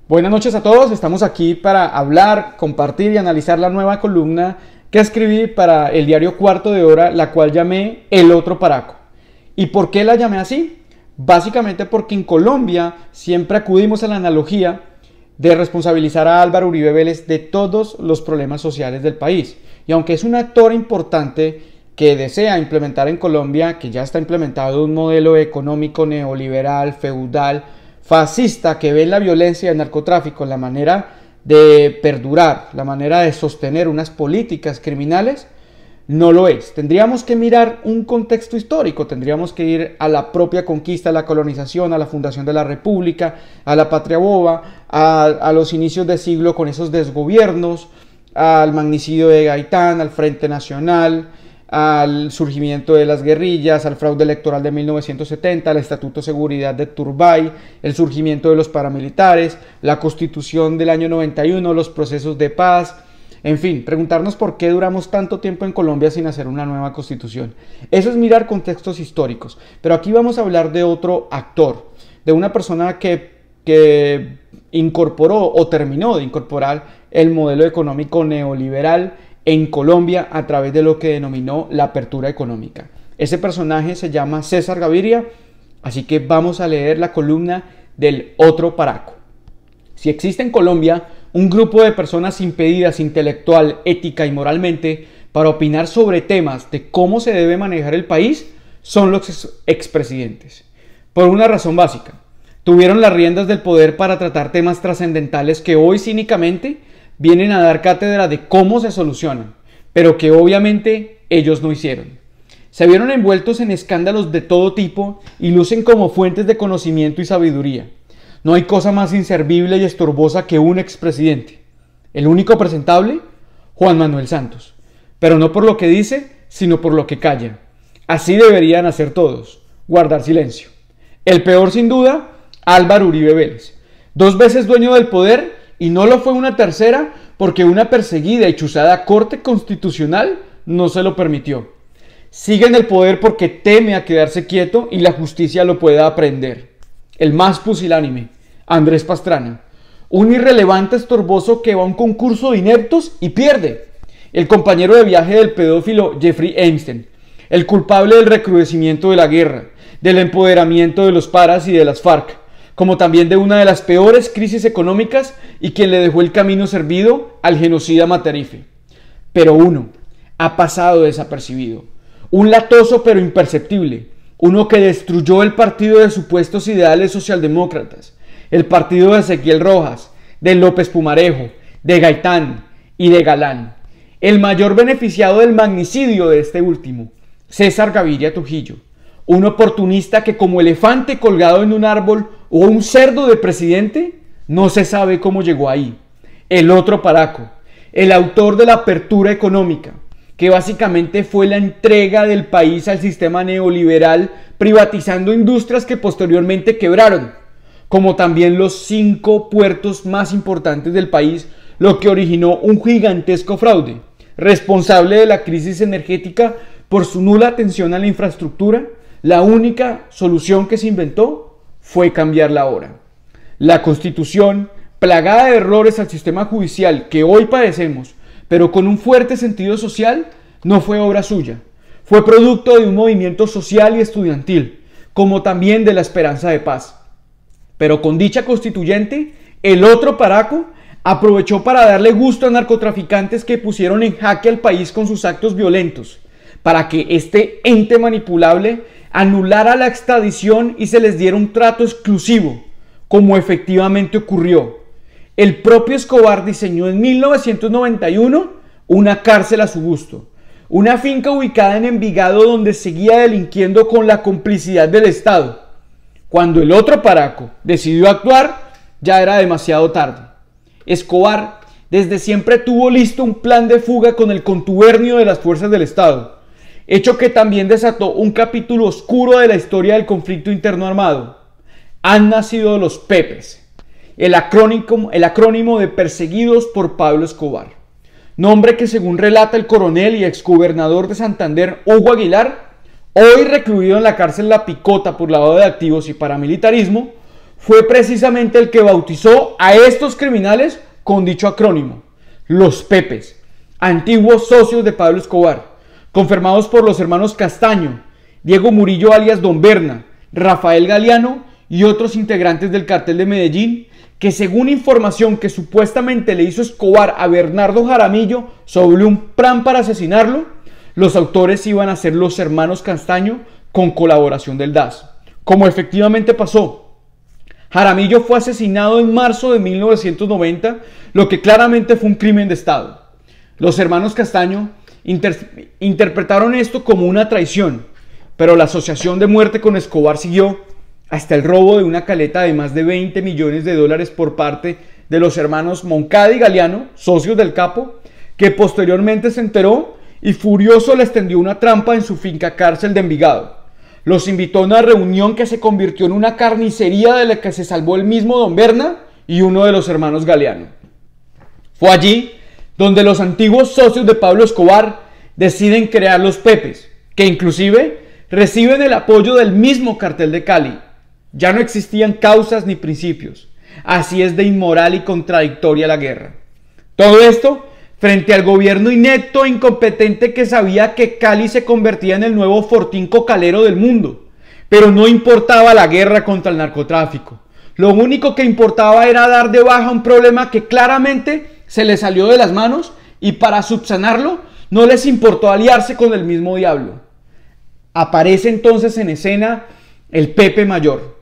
Buenas noches a todos, estamos aquí para hablar, compartir y analizar la nueva columna que escribí para el diario Cuarto de Hora, la cual llamé El Otro Paraco. ¿Y por qué la llamé así? Básicamente porque en Colombia siempre acudimos a la analogía de responsabilizar a Álvaro Uribe Vélez de todos los problemas sociales del país. Y aunque es un actor importante que desea implementar en Colombia, que ya está implementado un modelo económico neoliberal, feudal, fascista, que ve en la violencia y el narcotráfico la manera de perdurar, la manera de sostener unas políticas criminales, no lo es. Tendríamos que mirar un contexto histórico, tendríamos que ir a la propia conquista, a la colonización, a la fundación de la República, a la Patria Boba, a los inicios de siglo con esos desgobiernos, al magnicidio de Gaitán, al Frente Nacional, al surgimiento de las guerrillas, al fraude electoral de 1970, al Estatuto de Seguridad de Turbay, el surgimiento de los paramilitares, la Constitución del año 91, los procesos de paz, en fin, preguntarnos por qué duramos tanto tiempo en Colombia sin hacer una nueva Constitución. Eso es mirar contextos históricos, pero aquí vamos a hablar de otro actor, de una persona que incorporó o terminó de incorporar el modelo económico neoliberal en Colombia a través de lo que denominó la apertura económica. Ese personaje se llama César Gaviria, así que vamos a leer la columna del Otro Paraco. Si existe en Colombia un grupo de personas impedidas intelectual, ética y moralmente para opinar sobre temas de cómo se debe manejar el país, son los expresidentes. Por una razón básica, tuvieron las riendas del poder para tratar temas trascendentales que hoy cínicamente vienen a dar cátedra de cómo se solucionan, pero que obviamente ellos no hicieron. Se vieron envueltos en escándalos de todo tipo y lucen como fuentes de conocimiento y sabiduría. No hay cosa más inservible y estorbosa que un expresidente. El único presentable, Juan Manuel Santos. Pero no por lo que dice, sino por lo que calla. Así deberían hacer todos, guardar silencio. El peor sin duda, Álvaro Uribe Vélez. 2 veces dueño del poder, y no lo fue una tercera porque una perseguida y chuzada Corte Constitucional no se lo permitió. Sigue en el poder porque teme a quedarse quieto y la justicia lo pueda aprender. El más pusilánime, Andrés Pastrana. Un irrelevante estorboso que va a un concurso de ineptos y pierde. El compañero de viaje del pedófilo Jeffrey Epstein. El culpable del recrudecimiento de la guerra, del empoderamiento de los paras y de las FARC, como también de una de las peores crisis económicas y quien le dejó el camino servido al genocida Matarife. Pero uno ha pasado desapercibido, un latoso pero imperceptible, uno que destruyó el partido de supuestos ideales socialdemócratas, el partido de Ezequiel Rojas, de López Pumarejo, de Gaitán y de Galán, el mayor beneficiado del magnicidio de este último, César Gaviria Trujillo, un oportunista que como elefante colgado en un árbol o un cerdo de presidente, no se sabe cómo llegó ahí. El Otro Paraco, el autor de la apertura económica, que básicamente fue la entrega del país al sistema neoliberal, privatizando industrias que posteriormente quebraron, como también los 5 puertos más importantes del país, lo que originó un gigantesco fraude, responsable de la crisis energética por su nula atención a la infraestructura. La única solución que se inventó fue cambiarla ahora. La Constitución, plagada de errores al sistema judicial que hoy padecemos, pero con un fuerte sentido social, no fue obra suya. Fue producto de un movimiento social y estudiantil, como también de la esperanza de paz. Pero con dicha constituyente, el Otro Paraco aprovechó para darle gusto a narcotraficantes que pusieron en jaque al país con sus actos violentos, para que este ente manipulable anulara la extradición y se les diera un trato exclusivo, como efectivamente ocurrió. El propio Escobar diseñó en 1991 una cárcel a su gusto, una finca ubicada en Envigado donde seguía delinquiendo con la complicidad del Estado. Cuando el Otro Paraco decidió actuar, ya era demasiado tarde. Escobar desde siempre tuvo listo un plan de fuga con el contubernio de las fuerzas del Estado, hecho que también desató un capítulo oscuro de la historia del conflicto interno armado. Han nacido los Pepes, el acrónimo de Perseguidos por Pablo Escobar, nombre que según relata el coronel y exgobernador de Santander, Hugo Aguilar, hoy recluido en la cárcel La Picota por lavado de activos y paramilitarismo, fue precisamente el que bautizó a estos criminales con dicho acrónimo, los Pepes, antiguos socios de Pablo Escobar, confirmados por los hermanos Castaño, Diego Murillo alias Don Berna, Rafael Galeano y otros integrantes del cartel de Medellín, que según información que supuestamente le hizo Escobar a Bernardo Jaramillo sobre un plan para asesinarlo, los autores iban a ser los hermanos Castaño con colaboración del DAS, como efectivamente pasó. Jaramillo fue asesinado en marzo de 1990, lo que claramente fue un crimen de Estado. Los hermanos Castaño interpretaron esto como una traición, pero la asociación de muerte con Escobar siguió hasta el robo de una caleta de más de 20 millones de dólares por parte de los hermanos Moncada y Galeano, socios del capo, que posteriormente se enteró y furioso le extendió una trampa en su finca cárcel de Envigado. Los invitó a una reunión que se convirtió en una carnicería de la que se salvó el mismo Don Berna y uno de los hermanos Galeano. Fue allí donde los antiguos socios de Pablo Escobar deciden crear los Pepes, que inclusive reciben el apoyo del mismo cartel de Cali. Ya no existían causas ni principios. Así es de inmoral y contradictoria la guerra. Todo esto frente al gobierno inepto e incompetente que sabía que Cali se convertía en el nuevo fortín cocalero del mundo. Pero no importaba la guerra contra el narcotráfico. Lo único que importaba era dar de baja un problema que claramente se les salió de las manos, y para subsanarlo no les importó aliarse con el mismo diablo. Aparece entonces en escena el Pepe Mayor,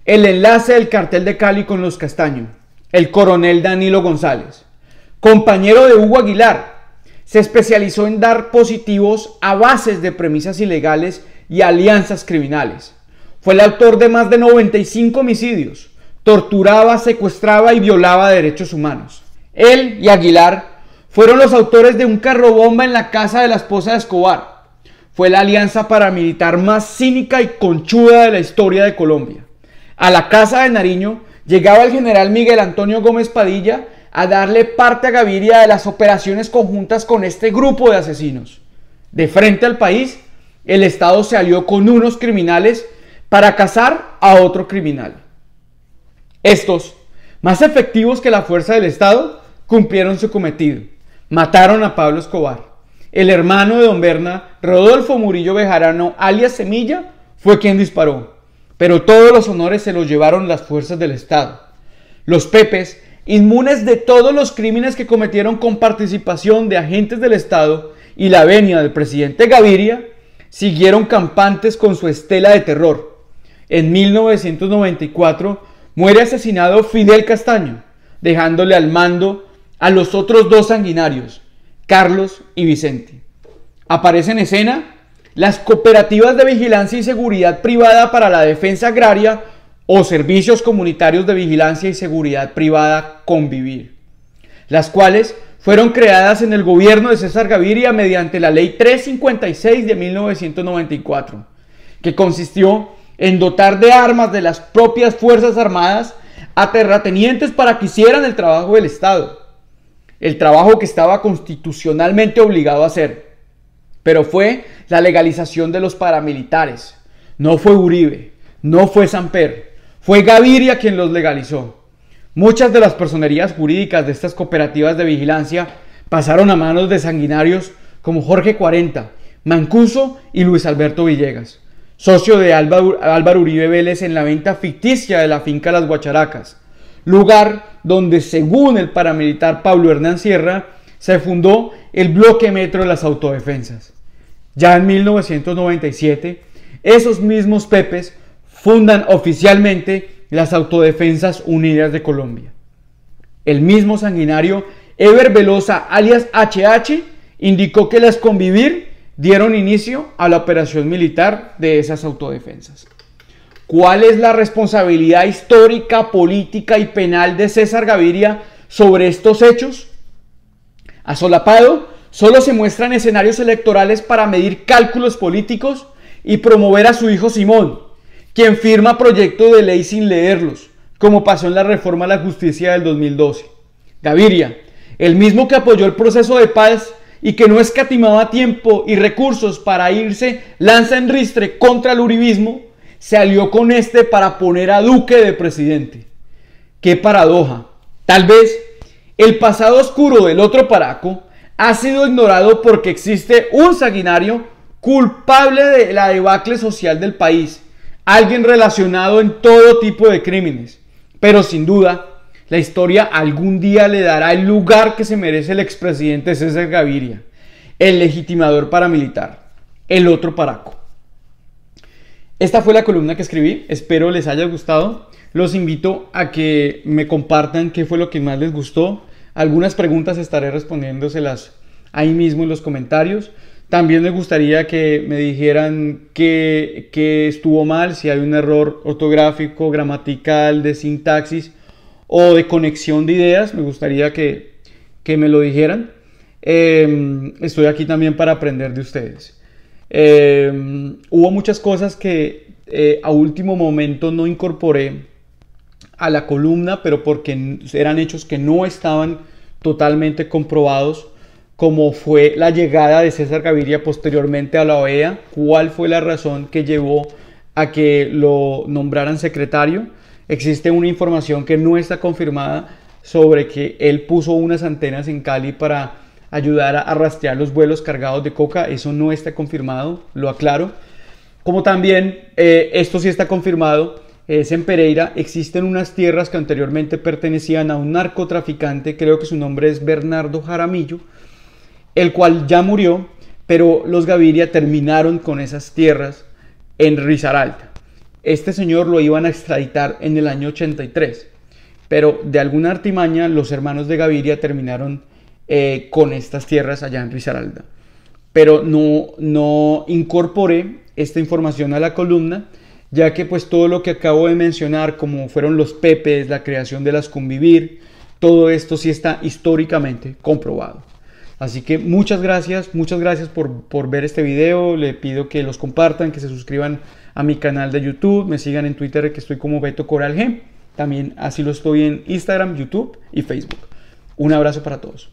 el enlace del cartel de Cali con los Castaño, el coronel Danilo González. Compañero de Hugo Aguilar, se especializó en dar positivos a bases de premisas ilegales y alianzas criminales. Fue el autor de más de 95 homicidios, torturaba, secuestraba y violaba derechos humanos. Él y Aguilar fueron los autores de un carrobomba en la casa de la esposa de Escobar. Fue la alianza paramilitar más cínica y conchuda de la historia de Colombia. A la casa de Nariño llegaba el general Miguel Antonio Gómez Padilla a darle parte a Gaviria de las operaciones conjuntas con este grupo de asesinos. De frente al país, el Estado se alió con unos criminales para cazar a otro criminal. Estos, más efectivos que la fuerza del Estado, cumplieron su cometido. Mataron a Pablo Escobar. El hermano de Don Berna, Rodolfo Murillo Bejarano, alias Semilla, fue quien disparó. Pero todos los honores se los llevaron las fuerzas del Estado. Los Pepes, inmunes de todos los crímenes que cometieron con participación de agentes del Estado y la venia del presidente Gaviria, siguieron campantes con su estela de terror. En 1994 muere asesinado Fidel Castaño, dejándole al mando a los otros dos sanguinarios, Carlos y Vicente. Aparece en escena las cooperativas de vigilancia y seguridad privada para la defensa agraria o servicios comunitarios de vigilancia y seguridad privada Convivir, las cuales fueron creadas en el gobierno de César Gaviria mediante la Ley 356 de 1994, que consistió en dotar de armas de las propias Fuerzas Armadas a terratenientes para que hicieran el trabajo del Estado, el trabajo que estaba constitucionalmente obligado a hacer. Pero fue la legalización de los paramilitares, no fue Uribe, no fue Samper, fue Gaviria quien los legalizó. Muchas de las personerías jurídicas de estas cooperativas de vigilancia pasaron a manos de sanguinarios como Jorge 40, Mancuso y Luis Alberto Villegas, socio de Álvaro Uribe Vélez en la venta ficticia de la finca Las Guacharacas, lugar donde, según el paramilitar Pablo Hernán Sierra, se fundó el bloque metro de las autodefensas. Ya en 1997, esos mismos Pepes fundan oficialmente las Autodefensas Unidas de Colombia. El mismo sanguinario Eber Velosa, alias HH, indicó que las Convivir dieron inicio a la operación militar de esas autodefensas. ¿Cuál es la responsabilidad histórica, política y penal de César Gaviria sobre estos hechos? Asolapado, solo se muestran escenarios electorales para medir cálculos políticos y promover a su hijo Simón, quien firma proyectos de ley sin leerlos, como pasó en la reforma a la justicia del 2012. Gaviria, el mismo que apoyó el proceso de paz y que no escatimaba tiempo y recursos para irse lanza en ristre contra el uribismo, se alió con este para poner a Duque de presidente. ¡Qué paradoja! Tal vez el pasado oscuro del otro paraco ha sido ignorado porque existe un sanguinario culpable de la debacle social del país, alguien relacionado en todo tipo de crímenes. Pero sin duda, la historia algún día le dará el lugar que se merece el expresidente César Gaviria, el legitimador paramilitar, el otro paraco. Esta fue la columna que escribí, espero les haya gustado. Los invito a que me compartan qué fue lo que más les gustó. Algunas preguntas estaré respondiéndoselas ahí mismo en los comentarios. También me gustaría que me dijeran que estuvo mal, si hay un error ortográfico, gramatical, de sintaxis o de conexión de ideas. Me gustaría que me lo dijeran. Estoy aquí también para aprender de ustedes. Hubo muchas cosas que a último momento no incorporé a la columna, pero porque eran hechos que no estaban totalmente comprobados, como fue la llegada de César Gaviria posteriormente a la OEA. ¿Cuál fue la razón que llevó a que lo nombraran secretario? Existe una información que no está confirmada sobre que él puso unas antenas en Cali para ayudar a rastrear los vuelos cargados de coca. Eso no está confirmado, lo aclaro. Como también esto sí está confirmado, es en Pereira. Existen unas tierras que anteriormente pertenecían a un narcotraficante, creo que su nombre es Bernardo Jaramillo, el cual ya murió, pero los Gaviria terminaron con esas tierras en Risaralda. Este señor lo iban a extraditar en el año 83, pero de alguna artimaña los hermanos de Gaviria terminaron con estas tierras allá en Risaralda. Pero no incorporé esta información a la columna, ya que pues todo lo que acabo de mencionar, como fueron los pepes, la creación de las Convivir, todo esto sí está históricamente comprobado. Así que muchas gracias por ver este video. Le pido que los compartan, que se suscriban a mi canal de YouTube, me sigan en Twitter, que estoy como Beto Coral G. También así lo estoy en Instagram, YouTube y Facebook. Un abrazo para todos.